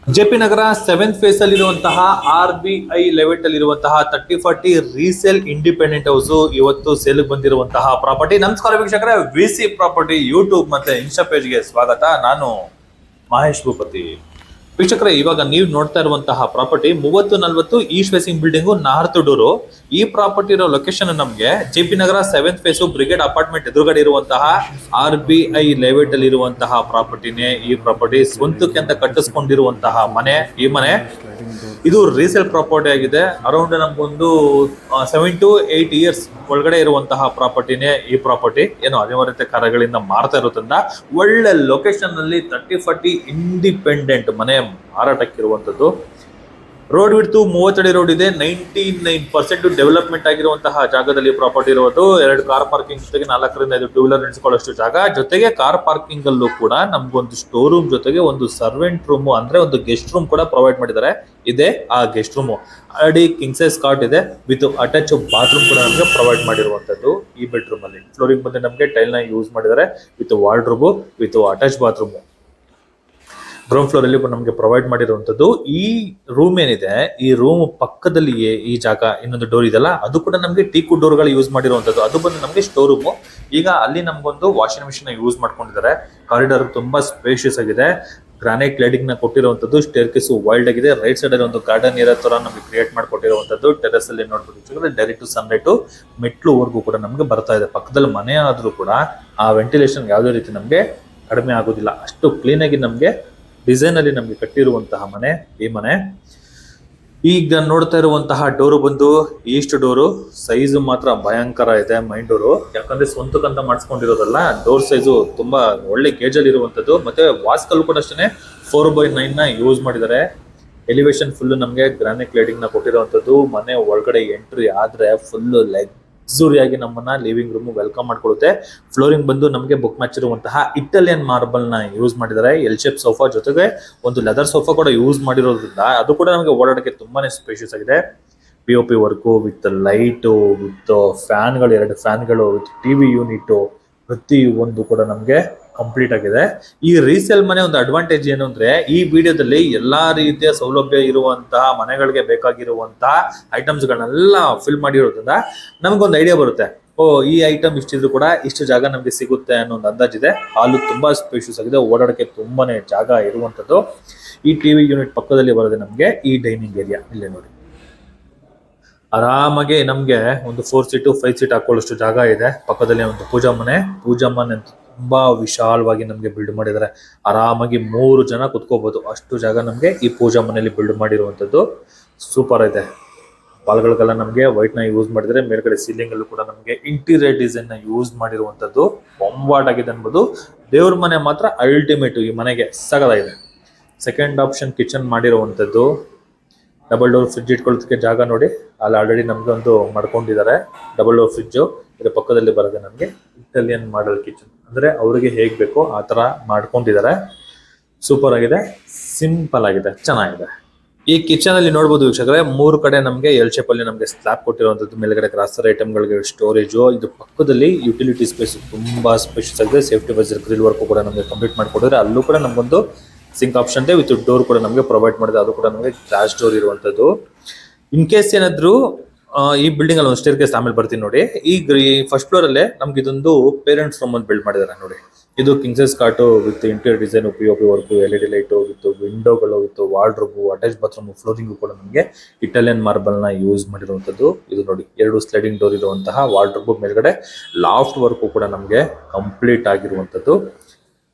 JP ನಗರ 7th face ಅಲ್ಲಿರುವಂತಹ RBI ಲೆವೆಟ್ ಅಲ್ಲಿರುವಂತಹ 3040 resale independent house ಇವತ್ತು ಸೇಲ್ ಬಂದಿರುವಂತಹ ಪ್ರಾಪರ್ಟಿ. ನಮಸ್ಕಾರ ವೀಕ್ಷಕರೇ, ವಿಸಿ ಪ್ರಾಪರ್ಟಿ ಯೂಟ್ಯೂಬ್ ಮತ್ತೆ ಇನ್ಸ್ಟಾ ಪೇಜ್ಗೆ ಸ್ವಾಗತ. ನಾನು ಮಹೇಶ್ ಭೂಪತಿ. ವೀಕ್ಷಕರೇ, ಇವಾಗ ನೀವು ನೋಡ್ತಾ ಇರುವಂತಹ property 3040 East facing building, north door. ಈ ಪ್ರಾಪರ್ಟಿ ಇರೋ ಲೊಕೇಶನ್ ನಮಗೆ ಜೆಪಿ ನಗರ 7th ಫೇಸ್ ಬ್ರಿಗೇಡ್ ಅಪಾರ್ಟ್ಮೆಂಟ್ ಎದುರುಗಡೆ ಇರುವಂತಹ RBI ಲೆವೆಟ್ ಅಲ್ಲಿ ಇರುವಂತಹ ಪ್ರಾಪರ್ಟಿನೇ ಈ ಪ್ರಾಪರ್ಟಿ. ಸ್ವಂತಕ್ಕೆ ಅಂತ ಕಟ್ಟಿಸ್ಕೊಂಡಿರುವಂತಹ ಮನೆ ಈ ಮನೆ. ಇದು ರೀಸೇಲ್ ಪ್ರಾಪರ್ಟಿ ಆಗಿದೆ. ಅರೌಂಡ್ ನಮ್ಗೊಂದು 7 to 8 ಇಯರ್ಸ್ ಒಳಗಡೆ ಇರುವಂತಹ ಪ್ರಾಪರ್ಟಿನೇ ಈ ಪ್ರಾಪರ್ಟಿ. ಏನು ಅನಿವಾರ್ಯತೆ ಕಾರ್ಯಗಳಿಂದ ಮಾರ್ತಾ ಇರೋದ್ರಿಂದ ಒಳ್ಳೆ ಲೊಕೇಶನ್ ನಲ್ಲಿ 3040 ಇಂಡಿಪೆಂಡೆಂಟ್ ಮನೆ ಮಾರಾಟಕ್ಕಿರುವಂತದ್ದು. ರೋಡ್ ವಿಡ್ತು 30 ಅಡಿ ರೋಡ್ ಇದೆ. 99% ಡೆವಲಪ್ಮೆಂಟ್ ಆಗಿರುವಂತಹ ಜಾಗದಲ್ಲಿ ಪ್ರಾಪರ್ಟಿ ಇರುವುದು. 2 ಕಾರ್ ಪಾರ್ಕಿಂಗ್ ಜೊತೆಗೆ 4 ರಿಂದ 5 ಟೂ ವೀಲರ್ ನಿಲ್ಸಿಕೊಳ್ಳೋಷ್ಟು ಜಾಗ. ಜೊತೆಗೆ ಕಾರ್ ಪಾರ್ಕಿಂಗ್ ಅಲ್ಲೂ ಕೂಡ ನಮ್ಗೊಂದು ಸ್ಟೋರ್ ರೂಮ್ ಜೊತೆಗೆ ಒಂದು ಸರ್ವೆಂಟ್ ರೂಮ್ ಅಂದ್ರೆ ಒಂದು ಗೆಸ್ಟ್ ರೂಮ್ ಕೂಡ ಪ್ರೊವೈಡ್ ಮಾಡಿದ್ದಾರೆ. ಇದೆ ಆ guest room. Already king size cot ಇದೆ ವಿತ್ ಅಟ್ಯಾಚ್ ಬಾತ್ರೂಮ್ ಕೂಡ ನಮಗೆ ಪ್ರೊವೈಡ್ ಮಾಡಿರುವಂತದ್ದು. ಈ ಬೆಡ್ರೂಮ್ ಅಲ್ಲಿ ಫ್ಲೋರಿಂಗ್ ಬಂದು ನಮಗೆ ಟೈಲ್ ನ ಯೂಸ್ ಮಾಡಿದ್ದಾರೆ with wardrobe with attach bathroom. Ground floor ಅಲ್ಲಿ ನಮಗೆ ಪ್ರೊವೈಡ್ ಮಾಡಿರುವಂತದ್ದು. ಈ ರೂಮ್ ಏನಿದೆ, ಈ ರೂಮ್ ಪಕ್ಕದಲ್ಲಿಯೇ ಈ ಜಾಗ ಇನ್ನೊಂದು ಡೋರ್ ಇದೆಲ್ಲ, ಅದು ಕೂಡ ನಮಗೆ ಟೀಕು ಡೋರ್ ಗಳು ಯೂಸ್ ಮಾಡಿರುವಂತದ್ದು. ಅದು ಬಂದು ನಮಗೆ ಸ್ಟೋರ್ ರೂಮ್. ಈಗ ಅಲ್ಲಿ ನಮ್ಗೊಂದು ವಾಷಿಂಗ್ ಮಿಷಿನ್ ಯೂಸ್ ಮಾಡ್ಕೊಂಡಿದ್ದಾರೆ. ಕಾರಿಡಾರ್ ತುಂಬಾ ಸ್ಪೇಷಿಯಸ್ ಆಗಿದೆ. ಗ್ರಾನೈಟ್ ಕ್ಲಾಡಿಂಗ್ ನ ಕೊಟ್ಟಿರುವಂತದ್ದು. ಸ್ಟೇರ್ ಕೇಸ್ ವೈಲ್ಡ್ ಆಗಿದೆ. ರೈಟ್ ಸೈಡ್ ಅಲ್ಲಿ ಒಂದು ಗಾರ್ಡನ್ ಇರೋ ತರ ನಮಗೆ ಕ್ರಿಯೇಟ್ ಮಾಡಿಕೊಟ್ಟಿರುವಂತದ್ದು. ಟೆರೆಸ್ ಅಲ್ಲಿ ನೋಡ್ಬೋದು, ಡೈರೆಕ್ಟ್ ಸನ್ಲೈಟ್ ಮೆಟ್ಲುವರೆಗೂ ಕೂಡ ನಮಗೆ ಬರ್ತಾ ಇದೆ. ಪಕ್ಕದಲ್ಲಿ ಮನೆ ಆದ್ರೂ ಕೂಡ ಆ ವೆಂಟಿಲೇಷನ್ ಯಾವುದೇ ರೀತಿ ನಮಗೆ ಕಡಿಮೆ ಆಗೋದಿಲ್ಲ. ಅಷ್ಟು ಕ್ಲೀನ್ ಆಗಿ ನಮಗೆ ಡಿಸೈನ್ ಅಲ್ಲಿ ನಮಗೆ ಕಟ್ಟಿರುವಂತಹ ಮನೆ ಈ ಮನೆ. ಈಗ ನೋಡ್ತಾ ಇರುವಂತಹ ಡೋರು ಬಂದು ಈಸ್ಟ್ ಡೋರು. ಸೈಜ್ ಮಾತ್ರ ಭಯಂಕರ ಇದೆ, ಮೈನ್ ಡೋರು. ಯಾಕಂದ್ರೆ ಸ್ವಂತಕ್ಕಂತ ಮಾಡಿಸ್ಕೊಂಡಿರೋದಲ್ಲ, ಡೋರ್ ಸೈಜು ತುಂಬಾ ಒಳ್ಳೆ ಗೇಜ್ ಅಲ್ಲಿ ಇರುವಂತದ್ದು. ಮತ್ತೆ ವಾಸ್ಕಲ್ ಕೂಡ ಅಷ್ಟೇ 4x9 ನ ಯೂಸ್ ಮಾಡಿದ್ದಾರೆ. ಎಲಿವೇಶನ್ ಫುಲ್ ನಮಗೆ ಗ್ರಾನೈಟ್ ಕ್ಲೇಡಿಂಗ್ ನ ಕೊಟ್ಟಿರುವಂತದ್ದು. ಮನೆ ಒಳಗಡೆ ಎಂಟ್ರಿ ಆದ್ರೆ ಫುಲ್ ಲಕ್ಸುರಿಯಾಗಿ ನಮ್ಮನ್ನ ಲಿವಿಂಗ್ ರೂಮ್ ವೆಲ್ಕಮ್ ಮಾಡ್ಕೊಳ್ಳುತ್ತೆ. ಫ್ಲೋರಿಂಗ್ ಬಂದು ನಮಗೆ ಬುಕ್ ಮ್ಯಾಚ್ ಇರುವಂತಹ ಇಟಾಲಿಯನ್ ಮಾರ್ಬಲ್ ನ ಯೂಸ್ ಮಾಡಿದ್ದಾರೆ. ಎಲ್ ಶೇಪ್ ಸೋಫಾ ಜೊತೆಗೆ ಒಂದು ಲೆದರ್ ಸೋಫಾ ಕೂಡ ಯೂಸ್ ಮಾಡಿರೋದ್ರಿಂದ ಅದು ಕೂಡ ನಮಗೆ ಓಡಾಡಕ್ಕೆ ತುಂಬಾನೇ ಸ್ಪೇಷಿಯಸ್ ಆಗಿದೆ. POP work with light with ಫ್ಯಾನ್ಗಳು, 2 ಫ್ಯಾನ್ಗಳು ವಿತ್ ಟಿವಿ ಯೂನಿಟ್, ಪ್ರತಿ ಒಂದು ಕೂಡ ನಮಗೆ ಕಂಪ್ಲೀಟ್ ಆಗಿದೆ. ಈ ರೀಸೇಲ್ ಮನೆ ಒಂದು ಅಡ್ವಾಂಟೇಜ್ ಏನು ಅಂದ್ರೆ, ಈ ವಿಡಿಯೋದಲ್ಲಿ ಎಲ್ಲಾ ರೀತಿಯ ಸೌಲಭ್ಯ ಇರುವಂತಹ ಮನೆಗಳಿಗೆ ಬೇಕಾಗಿರುವಂತಹ ಐಟಮ್ಸ್ ಗಳನ್ನೆಲ್ಲ ಫಿಲ್ ಮಾಡಿರೋದ್ರಿಂದ ನಮಗೊಂದು ಐಡಿಯಾ ಬರುತ್ತೆ. ಈ ಐಟಮ್ ಇಷ್ಟಿದ್ರು ಕೂಡ ಇಷ್ಟು ಜಾಗ ನಮಗೆ ಸಿಗುತ್ತೆ ಅನ್ನೋ ಒಂದು ಅಂದಾಜಿದೆ. ಹಾಲು ತುಂಬಾ ಸ್ಪೇಷಿಯಸ್ ಆಗಿದೆ, ಓಡಾಡಕ್ಕೆ ತುಂಬಾನೇ ಜಾಗ ಇರುವಂತದ್ದು. ಈ ಟಿವಿ ಯೂನಿಟ್ ಪಕ್ಕದಲ್ಲಿ ಬರೋದೆ ನಮಗೆ ಈ ಡೈನಿಂಗ್ ಏರಿಯಾ. ಇಲ್ಲೇ ನೋಡಿ, ಆರಾಮಾಗಿ ನಮ್ಗೆ ಒಂದು 4 ಸೀಟು 5 ಸೀಟ್ ಹಾಕೊಳ್ಳೋಷ್ಟು ಜಾಗ ಇದೆ. ಪಕ್ಕದಲ್ಲಿ ಒಂದು ಪೂಜಾ ಮನೆ ತುಂಬಾ ವಿಶಾಲವಾಗಿ ನಮ್ಗೆ ಬಿಲ್ಡ್ ಮಾಡಿದ್ದಾರೆ. ಆರಾಮಾಗಿ 3 ಜನ ಕುತ್ಕೋಬಹುದು ಅಷ್ಟು ಜಾಗ ನಮ್ಗೆ ಈ ಪೂಜಾ ಮನೆಯಲ್ಲಿ ಬಿಲ್ಡ್ ಮಾಡಿರುವಂತದ್ದು. ಸೂಪರ್ ಇದೆ. ಬಾಲ್ಗಳಿಗೆಲ್ಲ ನಮ್ಗೆ ವೈಟ್ ನ ಯೂಸ್ ಮಾಡಿದ್ರೆ. ಮೇಲ್ಗಡೆ ಸೀಲಿಂಗ್ ಅಲ್ಲೂ ಕೂಡ ನಮ್ಗೆ ಇಂಟೀರಿಯರ್ ಡಿಸೈನ್ ನ ಯೂಸ್ ಮಾಡಿರುವಂತದ್ದು. ಬೊಂಬಾಟ್ ಆಗಿದೆ ಅನ್ಬೋದು. ದೇವ್ರ ಮನೆ ಮಾತ್ರ ಅಲ್ಟಿಮೇಟ್. ಈ ಮನೆಗೆ ಸಗದಾಗಿದೆ. ಸೆಕೆಂಡ್ ಆಪ್ಷನ್ ಕಿಚನ್ ಮಾಡಿರುವಂತದ್ದು. ಡಬಲ್ ಡೋರ್ ಫ್ರಿಡ್ಜ್ ಇಟ್ಕೊಳ್ಳೋದಕ್ಕೆ ಜಾಗ ನೋಡಿ, ಅಲ್ಲಿ ಆಲ್ರೆಡಿ ನಮ್ಗೆ ಒಂದು ಮಾಡ್ಕೊಂಡಿದ್ದಾರೆ ಡಬಲ್ ಡೋರ್ ಫ್ರಿಡ್ಜ್. ಇದರ ಪಕ್ಕದಲ್ಲಿ ಬರೋದೆ ನಮ್ಗೆ ಇಟಾಲಿಯನ್ ಮಾಡಲ್ ಕಿಚನ್. ಅಂದ್ರೆ ಅವ್ರಿಗೆ ಹೇಗ್ ಬೇಕೋ ಆ ತರ ಮಾಡ್ಕೊಂಡಿದ್ದಾರೆ. ಸೂಪರ್ ಆಗಿದೆ, ಸಿಂಪಲ್ ಆಗಿದೆ, ಚೆನ್ನಾಗಿದೆ. ಈ ಕಿಚನ್ ಅಲ್ಲಿ ನೋಡಬಹುದು ವೀಕ್ಷಕರೇ, 3 ಕಡೆ ನಮಗೆ ಎಲ್ ಶೇಪ್ ಅಲ್ಲಿ ನಮಗೆ ಸ್ಲಾಬ್ ಕೊಟ್ಟಿರುವಂತದ್ದು. ಮೇಲ್ಗಡೆ ಗ್ರಾಸರಿ ಐಟಮ್ ಗಳಿಗೆ ಸ್ಟೋರೇಜ್. ಇದು ಪಕ್ಕದಲ್ಲಿ ಯುಟಿಲಿಟಿ ಸ್ಪೇಸ್ ತುಂಬಾ ಸ್ಪೇಷಿಯಸ್ ಆಗಿದೆ. ಸೇಫ್ಟಿ ವೈಸರ್ ಗ್ರಿಲ್ ವರ್ಕ್ ಕೂಡ ನಮಗೆ ಕಂಪ್ಲೀಟ್ ಮಾಡಿಕೊಡಿದ್ರೆ. ಅಲ್ಲೂ ಕೂಡ ನಮಗೊಂದು ಸಿಂಕ್ ಆಪ್ಷನ್ ಇದೆ ವಿತ್ ಡೋರ್ ಕೂಡ ನಮಗೆ ಪ್ರೊವೈಡ್ ಮಾಡಿದೆ. ಅದು ಕೂಡ ನಮಗೆ ಗ್ಲಾಸ್ ಡೋರ್ ಇರುವಂತದ್ದು. ಇನ್ ಕೇಸ್ ಏನಾದ್ರು ಈ ಬಿಲ್ಡಿಂಗ್ ಅಲ್ಲಿ ಒಂದು ಸ್ಟೇರ್ ಕೇಸ್ ಆಮೇಲೆ ಬರ್ತೀನಿ ನೋಡಿ. ಈ ಫಸ್ಟ್ ಫ್ಲೋರ್ ಅಲ್ಲೇ ನಮ್ಗೆ ಇದೊಂದು ಪೇರೆಂಟ್ಸ್ ರೂಮ್ ಅಂತ ಬಿಲ್ಡ್ ಮಾಡಿದ್ದಾರೆ ನೋಡಿ. ಇದು king size cot with interior design, POP work, LED light with ವಿಂಡೋಗಳು with wardrobe, attach bathroom, flooring ಕೂಡ ನಮಗೆ ಇಟಾಲಿಯನ್ ಮಾರ್ಬಲ್ ನ ಯೂಸ್ ಮಾಡಿರುವಂತದ್ದು. ಇದು ನೋಡಿ, 2 ಸ್ಲೈಡಿಂಗ್ ಡೋರ್ ಇರುವಂತಹ ವಾರ್ಡ್ರೋಬ್. ಮೇಲ್ಗಡೆ ಲಾಫ್ಟ್ ವರ್ಕ್ ಕೂಡ ನಮಗೆ ಕಂಪ್ಲೀಟ್ ಆಗಿರುವಂತದ್ದು.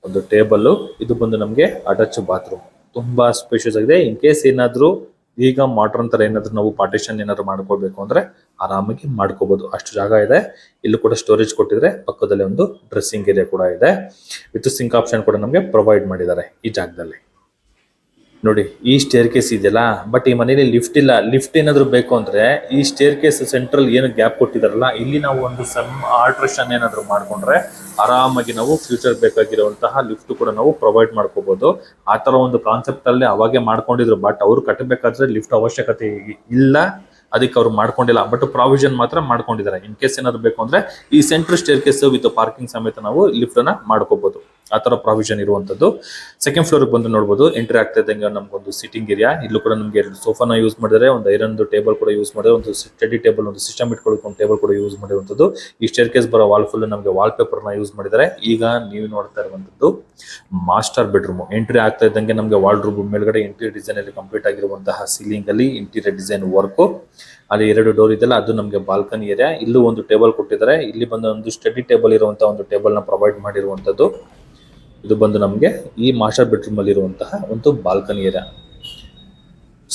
ಒಂದು ಟೇಬಲ್. ಇದು ಬಂದು ನಮಗೆ ಅಟ್ಯಾಚ್ ಬಾತ್ರೂಮ್. ತುಂಬಾ ಸ್ಪೇಷಿಯಸ್ ಆಗಿದೆ. ಇನ್ ಕೇಸ್ ಏನಾದ್ರು ಈಗ ಮಾಡ್ರನ್ ತರ ಏನಾದ್ರು ನಾವು ಪಾರ್ಟಿಷನ್ ಏನಾದ್ರು ಮಾಡ್ಕೋಬೇಕು ಅಂದ್ರೆ ಆರಾಮಾಗಿ ಮಾಡ್ಕೋಬಹುದು, ಅಷ್ಟು ಜಾಗ ಇದೆ. ಇಲ್ಲೂ ಕೂಡ ಸ್ಟೋರೇಜ್ ಕೊಟ್ಟಿದ್ರೆ. ಪಕ್ಕದಲ್ಲಿ ಒಂದು ಡ್ರೆಸ್ಸಿಂಗ್ ಏರಿಯಾ ಕೂಡ ಇದೆ ವಿತ್ ಸಿಂಕ್ ಆಪ್ಷನ್ ಕೂಡ ನಮಗೆ ಪ್ರೊವೈಡ್ ಮಾಡಿದ್ದಾರೆ ಈ ಜಾಗದಲ್ಲಿ. ನೋಡಿ, ಈ ಸ್ಟೇರ್ ಕೇಸ್ ಇದೆಯಲ್ಲ, ಬಟ್ ಈ ಮನೇಲಿ ಲಿಫ್ಟ್ ಇಲ್ಲ. ಲಿಫ್ಟ್ ಏನಾದ್ರು ಬೇಕು ಅಂದ್ರೆ ಈ ಸ್ಟೇರ್ ಕೇಸ್ ಸೆಂಟ್ರಲ್ ಏನು ಗ್ಯಾಪ್ ಕೊಟ್ಟಿದಾರಲ್ಲ, ಇಲ್ಲಿ ನಾವು ಒಂದು ಸಮ್ ಆಲ್ಟ್ರೇಷನ್ ಏನಾದ್ರು ಮಾಡ್ಕೊಂಡ್ರೆ ಆರಾಮಾಗಿ ನಾವು ಫ್ಯೂಚರ್ ಬೇಕಾಗಿರುವಂತಹ ಲಿಫ್ಟ್ ಕೂಡ ನಾವು ಪ್ರೊವೈಡ್ ಮಾಡ್ಕೋಬಹುದು. ಆ ತರ ಒಂದು ಕಾನ್ಸೆಪ್ಟ್ ಅಲ್ಲಿ ಅವಾಗೆ ಮಾಡ್ಕೊಂಡಿದ್ರು. ಬಟ್ ಅವ್ರು ಕಟ್ಟಬೇಕಾದ್ರೆ ಲಿಫ್ಟ್ ಅವಶ್ಯಕತೆ ಇಲ್ಲ, ಅದಕ್ಕೆ ಅವ್ರು ಮಾಡ್ಕೊಂಡಿಲ್ಲ. ಬಟ್ ಪ್ರಾವಿಷನ್ ಮಾತ್ರ ಮಾಡ್ಕೊಂಡಿದ್ದಾರೆ. ಇನ್ ಕೇಸ್ ಏನಾದ್ರು ಬೇಕು ಅಂದ್ರೆ ಈ central stair case with parking ಸಮೇತ ನಾವು ಲಿಫ್ಟ್ ಅನ್ನ ಮಾಡ್ಕೋಬಹುದು. ಆ ತರ ಪ್ರಾವಿಷನ್ ಇರುವಂತದ್ದು. ಸೆಕೆಂಡ್ ಫ್ಲೋರ್ ಬಂದು ನೋಡಬಹುದು, ಎಂಟ್ರಿ ಆಗ್ತಾ ಇದ್ದಂಗೆ ನಮ್ಗೊಂದು ಸಿಟ್ಟಿಂಗ್ ಏರಿಯಾ. ಇಲ್ಲೂ ಕೂಡ ನಮ್ಗೆ 2 ಸೋಫಾನ ಯೂಸ್ ಮಾಡಿದರೆ, ಒಂದು ಐರನ್ ಟೇಬಲ್ ಕೂಡ ಯೂಸ್ ಮಾಡಿದ್ರೆ, ಒಂದು ಸ್ಟಡಿ ಟೇಬಲ್, ಒಂದು ಸಿಸ್ಟಮ್ ಇಟ್ಕೊಳ್ಳೋಕೆ ಒಂದು ಟೇಬಲ್ ಕೂಡ ಯೂಸ್ ಮಾಡಿರುವಂತದ್ದು. ಈ ಸ್ಟೇರ್ ಕೇಸ್ ಬರೋ ವಾಲ್ ಫುಲ್ ನಮಗೆ ವಾಲ್ ಪೇಪರ್ ನ ಯೂಸ್ ಮಾಡಿದ್ದಾರೆ. ಈಗ ನೀವು ನೋಡ್ತಾ ಇರುವಂತದ್ದು ಮಾಸ್ಟರ್ ಬೆಡ್ರೂಮ್. ಎಂಟ್ರಿ ಆಗ್ತಾ ಇದ್ದಂಗೆ ನಮಗೆ ವಾರ್ಡ್ರೋಬ್ ಮೇಲ್ಗಡೆ ಇಂಟೀರಿಯರ್ ಡಿಸೈನ್ ಅಲ್ಲಿ ಕಂಪ್ಲೀಟ್ ಆಗಿರುವಂತಹ ಸೀಲಿಂಗ್ ಅಲ್ಲಿ ಇಂಟೀರಿಯರ್ ಡಿಸೈನ್ ವರ್ಕ್. ಅಲ್ಲಿ 2 ಡೋರ್ ಇದೆಲ್ಲ, ಅದು ನಮಗೆ ಬಾಲ್ಕನಿ ಏರಿಯಾ. ಇಲ್ಲೂ ಒಂದು ಟೇಬಲ್ ಕೊಟ್ಟಿದ್ದಾರೆ. ಇಲ್ಲಿ ಬಂದು ಒಂದು ಸ್ಟಡಿ ಟೇಬಲ್ ಇರುವಂತಹ ಒಂದು ಟೇಬಲ್ ನ ಪ್ರೊವೈಡ್ ಮಾಡಿರುವಂತದ್ದು. ಇದು ಬಂದು ನಮಗೆ ಈ ಮಾಸ್ಟರ್ ಬೆಡ್ರೂಮ್ ಅಲ್ಲಿ ಇರುವಂತಹ ಒಂದು ಬಾಲ್ಕನಿ ಏರಿಯಾ.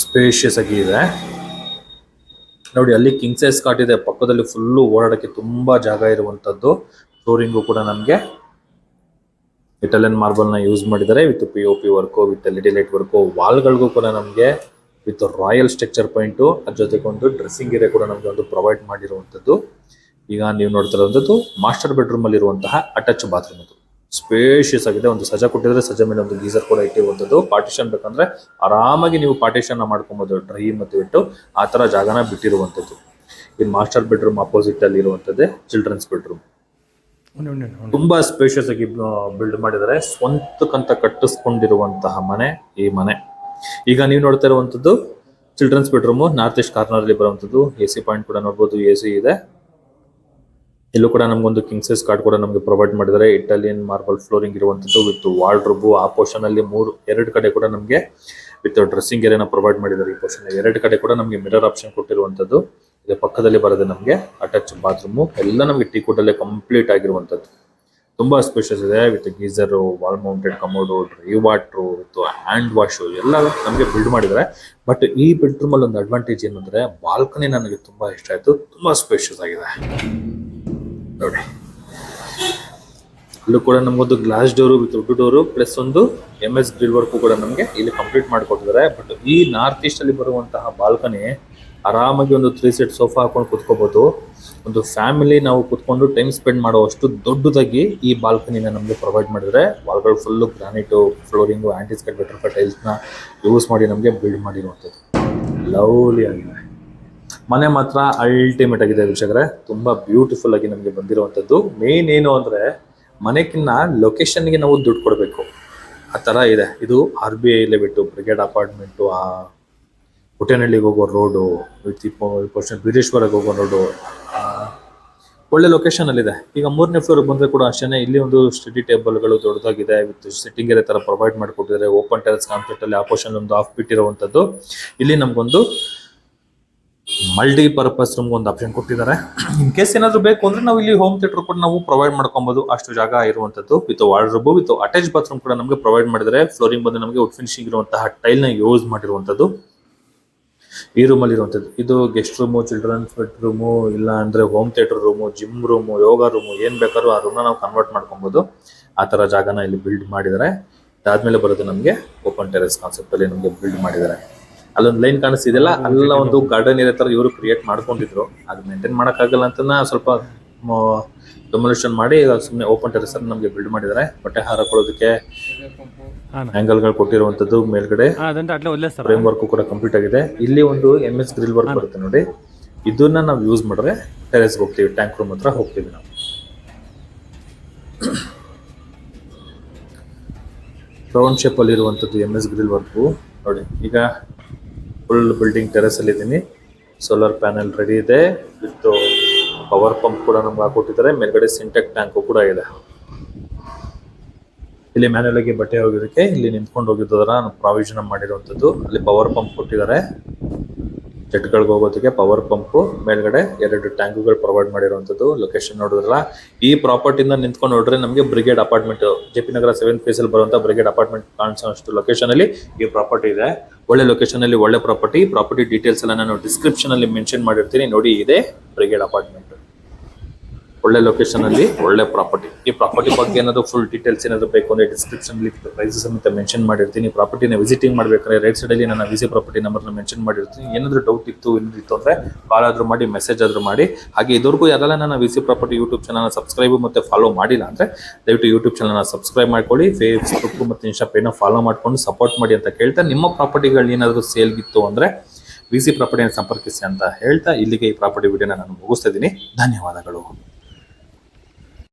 ಸ್ಪೇಷಿಯಸ್ ಆಗಿ ಇದೆ ನೋಡಿ. ಅಲ್ಲಿ ಕಿಂಗ್ ಸೈಜ್ ಕಾಟ್ ಇದೆ, ಪಕ್ಕದಲ್ಲಿ ಫುಲ್ಲು ಓಡಾಡಕ್ಕೆ ತುಂಬಾ ಜಾಗ ಇರುವಂತದ್ದು. ಫ್ಲೋರಿಂಗು ಕೂಡ ನಮಗೆ ಇಟಾಲಿಯನ್ ಮಾರ್ಬಲ್ ನ ಯೂಸ್ ಮಾಡಿದ್ದಾರೆ, with POP work, with LED light work. ವಾಲ್ಗಳಿಗೂ ಕೂಡ ನಮಗೆ ವಿತ್ ರಾಯಲ್ ಸ್ಟ್ರಕ್ಚರ್ ಪಾಯಿಂಟ್, ಅದ್ರ ಜೊತೆಗೆ ಒಂದು ಡ್ರೆಸ್ಸಿಂಗ್ ಏರಿಯಾ ಕೂಡ ನಮಗೆ ಒಂದು ಪ್ರೊವೈಡ್ ಮಾಡಿರುವಂತದ್ದು. ಈಗ ನೀವು ನೋಡ್ತಾ ಇರುವಂತದ್ದು ಮಾಸ್ಟರ್ ಬೆಡ್ರೂಮ್ ಅಲ್ಲಿ ಇರುವಂತಹ ಅಟ್ಯಾಚ್ ಬಾತ್ರೂಮ್. ಇದು ಸ್ಪೇಷಿಯಸ್ ಆಗಿದೆ. ಒಂದು ಸಜಾ ಕೊಟ್ಟಿದ್ರೆ, ಸಜಾ ಮೇಲೆ ಒಂದು ಗೀಸರ್ ಕೂಡ ಇಟ್ಟಿರುವಂತದ್ದು. ಪಾರ್ಟಿಷನ್ ಬೇಕಂದ್ರೆ ಆರಾಮಾಗಿ ನೀವು ಪಾರ್ಟಿಷನ್ ಮಾಡ್ಕೊಬಹುದು, ಡ್ರೈ ಮತ್ತು ಇಟ್ಟು ಆ ತರ ಜಾಗನ ಬಿಟ್ಟಿರುವಂತದ್ದು. ಈ ಮಾಸ್ಟರ್ ಬೆಡ್ರೂಮ್ ಅಪೋಸಿಟ್ ಅಲ್ಲಿ ಇರುವಂತದ್ದೇ ಚಿಲ್ಡ್ರನ್ಸ್ ಬೆಡ್ರೂಮ್. ತುಂಬಾ ಸ್ಪೇಷಿಯಸ್ ಆಗಿ ಬಿಲ್ಡ್ ಮಾಡಿದ್ದಾರೆ. ಸ್ವಂತಕ್ಕಂತ ಕಟ್ಟಿಸ್ಕೊಂಡಿರುವಂತಹ ಮನೆ ಈ ಮನೆ. ಈಗ ನೀವು ನೋಡ್ತಾ ಇರುವಂತದ್ದು children's bedroom, north east corner ಅಲ್ಲಿ ಬರುವಂತದ್ದು. AC ಪಾಯಿಂಟ್ ಕೂಡ ನೋಡಬಹುದು, AC ಇದೆ. ಇಲ್ಲೂ ಕೂಡ ನಮಗೊಂದು ಕಿಂಗ್ ಸೈಜ್ ಕಾರ್ಡ್ ಕೂಡ ನಮಗೆ ಪ್ರೊವೈಡ್ ಮಾಡಿದ್ದಾರೆ. ಇಟಾಲಿಯನ್ ಮಾರ್ಬಲ್ ಫ್ಲೋರಿಂಗ್ ಇರುವಂತದ್ದು ವಿತ್ ವಾರ್ಡ್ರೋಬ್. ಆ ಪೋರ್ಷನ್ ಅಲ್ಲಿ 2 ಕಡೆ ಕೂಡ ನಮಗೆ ವಿತ್ ಡ್ರೆಸ್ಸಿಂಗ್ ಏರಿಯಾನ ಪ್ರೊವೈಡ್ ಮಾಡಿದ್ದಾರೆ. ಈ ಪೋರ್ಷನ್ 2 ಕಡೆ ಕೂಡ ನಮಗೆ ಮಿರರ್ ಆಪ್ಷನ್ ಕೊಟ್ಟಿರುವಂತದ್ದು. ಇದರ ಪಕ್ಕದಲ್ಲಿ ಬರೋದು ನಮಗೆ ಅಟ್ಯಾಚ್ ಬಾತ್ರೂಮ್. ಎಲ್ಲ ನಮಗೆ ಟೀ ಕುಡ್ ಅಲ್ಲೇ ಕಂಪ್ಲೀಟ್ ಆಗಿರುವಂತದ್ದು. ತುಂಬಾ ಸ್ಪೇಷಿಯಸ್ ಇದೆ, with geyser, wall mounted commode, dry water, with hand wash ಎಲ್ಲ ನಮಗೆ ಬಿಲ್ಡ್ ಮಾಡಿದ್ದಾರೆ. ಬಟ್ ಈ ಬೆಡ್ರೂಮ್ ಅಲ್ಲಿ ಒಂದು ಅಡ್ವಾಂಟೇಜ್ ಏನಂದ್ರೆ, ಬಾಲ್ಕನಿ ನನಗೆ ತುಂಬಾ ಇಷ್ಟ ಆಯ್ತು. ತುಂಬಾ ಸ್ಪೇಷಿಯಸ್ ಆಗಿದೆ ನೋಡಿ. ಅಲ್ಲೂ ಕೂಡ ನಮಗೊಂದು glass door with wood door plus ಒಂದು MS ಗ್ರಿಲ್ ವರ್ಕ್ ಕೂಡ ನಮಗೆ ಇಲ್ಲಿ ಕಂಪ್ಲೀಟ್ ಮಾಡಿಕೊಟ್ಟಿದ್ದಾರೆ. ಬಟ್ ಈ ನಾರ್ತ್ ಈಸ್ಟ್ ಅಲ್ಲಿ ಬರುವಂತಹ ಬಾಲ್ಕನಿ ಆರಾಮಾಗಿ ಒಂದು 3 ಸೆಟ್ ಸೋಫಾ ಹಾಕೊಂಡು ಕುತ್ಕೋಬಹುದು. ಒಂದು ಫ್ಯಾಮಿಲಿ ನಾವು ಕುತ್ಕೊಂಡು ಟೈಮ್ ಸ್ಪೆಂಡ್ ಮಾಡುವಷ್ಟು ದೊಡ್ಡದಾಗಿ ಈ ಬಾಲ್ಕನಿನ ನಮಗೆ ಪ್ರೊವೈಡ್ ಮಾಡಿದರೆ. ವಾಲ್ಗಳು full granite, flooring, antiskid butterfly ಟೈಲ್ಸ್ನ ಯೂಸ್ ಮಾಡಿ ನಮಗೆ ಬಿಲ್ಡ್ ಮಾಡಿರುವಂಥದ್ದು. ಲವ್ಲಿ ಆಗಿದೆ ಮನೆ, ಮಾತ್ರ ಅಲ್ಟಿಮೇಟ್ ಆಗಿದೆ ವೀಕ್ಷಕರೇ. ತುಂಬಾ ಬ್ಯೂಟಿಫುಲ್ ಆಗಿ ನಮಗೆ ಬಂದಿರುವಂಥದ್ದು. ಮೇನ್ ಏನು ಅಂದ್ರೆ, ಮನೆಗಿನ್ನ ಲೊಕೇಶನ್ಗೆ ನಾವು ದುಡ್ಡು ಕೊಡಬೇಕು, ಆ ಥರ ಇದೆ. ಇದು RBI ಲೆವೆಟ್ಟು ಬ್ರಿಗೇಡ್ ಅಪಾರ್ಟ್ಮೆಂಟು, ಆ ಹುಟ್ಟೇನಹಳ್ಳಿಗೆ ಹೋಗೋ ರೋಡು, ವಿತ್ ಬೀರೇಶ್ವರಕ್ಕೆ ಹೋಗೋ ರೋಡು, ಒಳ್ಳೆ ಲೊಕೇಶನ್ ಅಲ್ಲಿದೆ. ಈಗ 3ನೇ ಫ್ಲೋರ್ ಬಂದ್ರೆ ಕೂಡ ಅಷ್ಟೇ. ಇಲ್ಲಿ ಒಂದು ಸ್ಟಡಿ ಟೇಬಲ್ಗಳು ದೊಡ್ಡದಾಗಿದೆ, ವಿತ್ ಸಿಟ್ಟಿಂಗ್ ಏರಿಯಾ ತರ ಪ್ರೊವೈಡ್ ಮಾಡಿಕೊಟ್ಟಿದ್ದಾರೆ. ಓಪನ್ ಟೆರೆಸ್ ಕಾನ್ಸೆಪ್ಟ್ ಅಲ್ಲಿ ಆಪೋಷನ್ ಒಂದು ಆಫ್ ಬಿಟ್ಟಿರುವಂತದ್ದು. ಇಲ್ಲಿ ನಮ್ಗೊಂದು ಮಲ್ಟಿ ಪರ್ಪಸ್ ರೂಮ್ ಒಂದು ಆಪ್ಷನ್ ಕೊಟ್ಟಿದ್ದಾರೆ. ಇನ್ ಕೇಸ್ ಏನಾದ್ರು ಬೇಕು ಅಂದ್ರೆ ನಾವು ಇಲ್ಲಿ ಹೋಮ್ ಥಿಯೇಟರ್ ಕೂಡ ನಾವು ಪ್ರೊವೈಡ್ ಮಾಡ್ಕೊಬಹುದು, ಅಷ್ಟು ಜಾಗ ಇರುವಂತದ್ದು. With wardrobe with attach bathroom ಕೂಡ ನಮಗೆ ಪ್ರೊವೈಡ್ ಮಾಡಿದ್ದಾರೆ. ಫ್ಲೋರಿಂಗ್ ಬಂದು ನಮಗೆ ವುಡ್ ಫಿನಿಶಿಂಗ್ ಇರುವಂತಹ ಟೈಲ್ ನ ಯೂಸ್ ಮಾಡಿರುವಂತದ್ದು. ಈ ರೂಮ್ ಅಲ್ಲಿ ಇರುವಂತದ್ದು ಇದು ಗೆಸ್ಟ್ ರೂಮು, ಚಿಲ್ಡ್ರನ್ಸ್ ಬೆಡ್ರೂಮು, ಇಲ್ಲ ಅಂದ್ರೆ home theatre room, gym room, yoga room, ಏನ್ ಬೇಕಾದ್ರೂ ಆ ರೂಮ್ನ ನಾವು ಕನ್ವರ್ಟ್ ಮಾಡ್ಕೊಬಹುದು. ಆ ತರ ಜಾಗನ ಇಲ್ಲಿ ಬಿಲ್ಡ್ ಮಾಡಿದ್ದಾರೆ. ಅದಾದ್ಮೇಲೆ ಬರೋದು ನಮಗೆ ಓಪನ್ ಟೆರೆಸ್ ಕಾನ್ಸೆಪ್ಟ್ ಅಲ್ಲಿ ನಮಗೆ ಬಿಲ್ಡ್ ಮಾಡಿದ್ದಾರೆ. ಅಲ್ಲೊಂದು ಲೈನ್ ಕಾಣಿಸ್ತಿದೆಯಲ್ಲ, ಅಲ್ಲ ಒಂದು ಗಾರ್ಡನ್ ಇರೋ ತರ ಇವರು ಕ್ರಿಯೇಟ್ ಮಾಡ್ಕೊಂಡಿದ್ರು. ಅದು ಮೇಂಟೈನ್ ಮಾಡಕ್ಕಾಗಲ್ಲ ಅಂತ ಸ್ವಲ್ಪ ಡೆಮೊಲಿಷನ್ ಮಾಡಿ ಸುಮ್ಮನೆ ಓಪನ್ ಟೆರೆಸ್ ಅಲ್ಲಿ ನಮಗೆ ಬಿಲ್ಡ್ ಮಾಡಿದ್ದಾರೆ. ಬಟ್ಟೆ ಹಾಕೊಳ್ಳೋದಕ್ಕೆ ಆಂಗಲ್ ಗಳು ಕೊಟ್ಟಿರುವಂತದ್ದು. ಮೇಲ್ಗಡೆ ಫ್ರೇಮ್ ವರ್ಕ್ ಕೂಡ ಕಂಪ್ಲೀಟ್ ಆಗಿದೆ. ಇಲ್ಲಿ ಒಂದು MS ಗ್ರಿಲ್ ವರ್ಕ್ ಬರುತ್ತೆ ನೋಡಿ. ಇದನ್ನ ನಾವು ಯೂಸ್ ಮಾಡಿದ್ರೆ ಟೆರೆಸ್ ಹೋಗ್ತೀವಿ, ಟ್ಯಾಂಕ್ ರೂಮ್ ಹತ್ರ ಹೋಗ್ತೀವಿ ನಾವು. ರೌಂಡ್ ಶೇಪ್ ಅಲ್ಲಿ ಇರುವಂತದ್ದು MS ಗ್ರಿಲ್ ವರ್ಕ್ ನೋಡಿ. ಈಗ ಫುಲ್ ಬಿಲ್ಡಿಂಗ್ ಟೆರೆಸ್ ಅಲ್ಲಿ ಇದ್ದೀನಿ. ಸೋಲಾರ್ ಪ್ಯಾನೆಲ್ ರೆಡಿ ಇದೆ, ವಿತ್ ಪವರ್ ಪಂಪ್ ಕೂಡ ನಮ್ಗೆ ಹಾಕೊಟ್ಟಿದ್ದಾರೆ. ಮೇಲ್ಗಡೆ ಸಿಂಟೆಕ್ ಟ್ಯಾಂಕ್ ಕೂಡ ಇದೆ. ಇಲ್ಲಿ ಮ್ಯಾನ್ಯಲ್ ಆಗಿ ಬಟ್ಟೆ ಹೋಗೋದಕ್ಕೆ ಇಲ್ಲಿ ನಿಂತ್ಕೊಂಡು ಹೋಗಿದ್ದರ ಪ್ರಾವಿಷನ್ ಮಾಡಿರುವಂತದ್ದು. ಅಲ್ಲಿ ಪವರ್ ಪಂಪ್ ಕೊಟ್ಟಿದ್ದಾರೆ. ಜೆಟ್ಗಳಿಗೆ ಹೋಗೋದಕ್ಕೆ ಪವರ್ ಪಂಪ್, ಮೇಲ್ಗಡೆ 2 ಟ್ಯಾಂಕ್ಗಳು ಪ್ರೊವೈಡ್ ಮಾಡಿರುವಂತದ್ದು. ಲೊಕೇಶನ್ ನೋಡಿದ್ರಲ್ಲ, ಈ ಪ್ರಾಪರ್ಟಿಯಿಂದ ನಿಂತ್ಕೊಂಡು ನೋಡಿದ್ರೆ ನಮಗೆ ಬ್ರಿಗೇಡ್ ಅಪಾರ್ಟ್ಮೆಂಟ್, JP ನಗರ 7th ಫೇಸ್ ಅಲ್ಲಿ ಬರುವಂತ ಬ್ರಿಗೇಡ್ ಅಪಾರ್ಟ್ಮೆಂಟ್ ಕಾಣಿಸೋಷ್ಟು ಲೊಕೇಶನ್ ಅಲ್ಲಿ ಈ ಪ್ರಾಪರ್ಟಿ ಇದೆ. ಒಳ್ಳೆ ಲೊಕೇಶನ್ ಅಲ್ಲಿ ಒಳ್ಳೆ ಪ್ರಾಪರ್ಟಿ ಡೀಟೇಲ್ಸ್ ಎಲ್ಲ ನಾನು ಡಿಸ್ಕ್ರಿಪ್ಷನ್ ಅಲ್ಲಿ ಮೆನ್ಷನ್ ಮಾಡಿರ್ತೀನಿ ನೋಡಿ. ಇದೆ ಬ್ರಿಗೇಡ್ ಅಪಾರ್ಟ್ಮೆಂಟ್, ಒಳ್ಳೆ ಲೊಕೇಶನ್ ಅಲ್ಲಿ ಒಳ್ಳೆ ಪ್ರಾಪರ್ಟಿ. ಈ ಪ್ರಾಪರ್ಟಿ ಬಗ್ಗೆ ಏನಾದ್ರು ಫುಲ್ ಡೀಟೇಲ್ಸ್ ಏನಾದ್ರು ಬೇಕು ಅಂದ್ರೆ ಡಿಸ್ಕ್ರಿಪ್ಷನ್ ಅಲ್ಲಿ ಪ್ರೈಸಸ್ ಅಂತ ಮೆನ್ಷನ್ ಮಾಡಿರ್ತೀನಿ. ಪ್ರಾಪರ್ಟಿನ ವಿಸಿಟಿಂಗ್ ಮಾಡ್ಬೇಕಾದ್ರೆ ರೈಟ್ ಸೈಡ್ ಅಲ್ಲಿ ನನ್ನ ವಿಸಿ ಪ್ರಾಪರ್ಟಿ ನಂಬರ್ ಮೆನ್ಷನ್ ಮಾಡಿರ್ತೀನಿ. ಏನಾದ್ರು ಡೌಟ್ ಇತ್ತು ಅಂದ್ರೆ ಕಾಲ್ ಆದ್ರೂ ಮಾಡಿ, ಮೆಸೇಜ್ ಆದ್ರೂ ಮಾಡಿ. ಹಾಗೆ ಇದುವರೆಗೂ ಯಾರೆಲ್ಲ ನನ್ನ VC property YouTube channel subscribe ಮತ್ತೆ ಫಾಲೋ ಮಾಡಿಲ್ಲ ಅಂದ್ರೆ ದಯವಿಟ್ಟು ಯೂಟ್ಯೂಬ್ ಚಾನಲ್ ಸಬ್ಸ್ಕ್ರೈಬ್ ಮಾಡ್ಕೊಳ್ಳಿ. ಫೇಸ್ಬುಕ್ ಮತ್ತೆ ಇನ್ಸ್ಟಾ ಪೇಜ್ನ ಫಾಲೋ ಮಾಡ್ಕೊಂಡು ಸಪೋರ್ಟ್ ಮಾಡಿ ಅಂತ ಕೇಳ್ತಾ, ನಿಮ್ಮ ಪ್ರಾಪರ್ಟಿಗಳು ಏನಾದ್ರು ಸೇಲ್ಗಿತ್ತು ಅಂದ್ರೆ ವಿಸಿ ಪ್ರಾಪರ್ಟಿಯನ್ನು ಸಂಪರ್ಕಿಸಿ ಅಂತ ಹೇಳ್ತಾ, ಇಲ್ಲಿಗೆ ಈ ಪ್ರಾಪರ್ಟಿ ವಿಡಿಯೋನ ನಾನು ಮುಗಿಸ್ತಾ ಇದ್ದೀನಿ. ಧನ್ಯವಾದಗಳು.